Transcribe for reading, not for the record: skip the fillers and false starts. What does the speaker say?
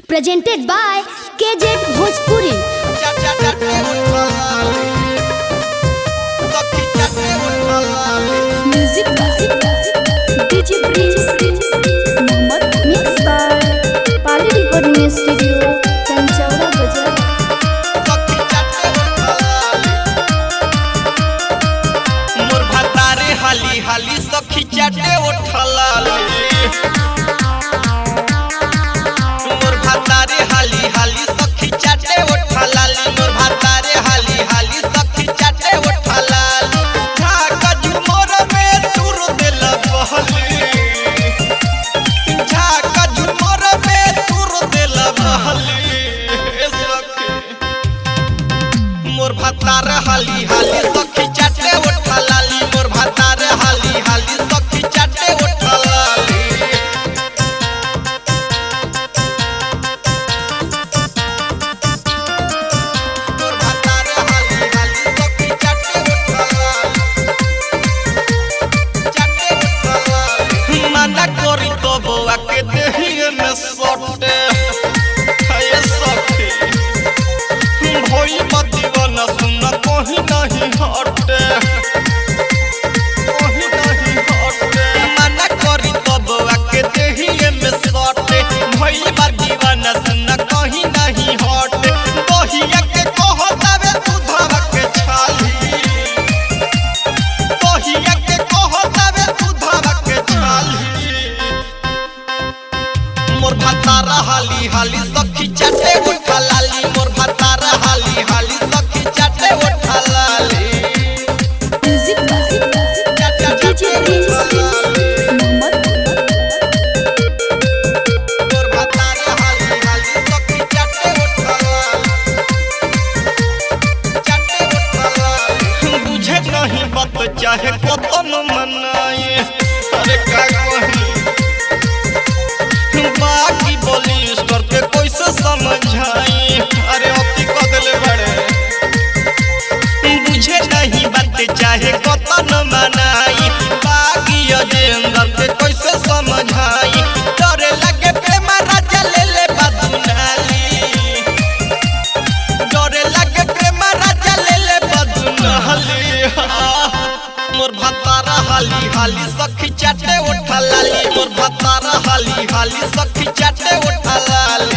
Presented by KJ Bhojpuri. Music by DJ Prince. Mixed by Pali Recording Studio, Chanchaura Bazaar. मोर भतारे हाली हाली सखी चाटे उठलाले मोर भतारे हाली हाली सखी चाटे उठलाले मोर भतारे हाली हाली सखी चाटे उठलाले झाका झुमर में तुर दिल बहली झाका झुमर में तुर दिल बहली सखी मोर भतारे हाली हाली सखी चाटे उठलाले मोर भतारे हाली हाली सखी चाटे उठलाले मोर भतारे हाली हाली सखी चाटे उठलाले मना करी तो बउआ के देहिए में सटे है सखी भोई मदीवन सुन कहीं नहीं हटे कहीं नहीं हटे मना करी तो बउआ के देहिए में सटे भोई मदीवन सुन कहीं नहीं हटे दहिया के कहतावे दूधवा के छाली दहिया के कहतावे दूधवा के छाली मोर भतारा हाली हाली सखी चाटे उठलाली मोर भतारा हाली हाली सखी चाटे उठलाली Music by DJ Prince. मोर भतारा हाली हाली सखी चाटे उठलाली बुझे नहीं बात चाहे कतन मनाए अरे का कही बाकी बोली करके कैसे समझाई अरे अति कदले बड़े बुझे नहीं बात चाहे कतन मनाई बाकी अजेंदर के कैसे समझाई डरे लगे प्रेम राजा ले ले बदनाली डरे लगे प्रेम राजा ले ले बदनाली मोर भतारा हाली हाली सखी चाटे उठलाली मोर भतारा हाली हाली सखी चाटे उठलाली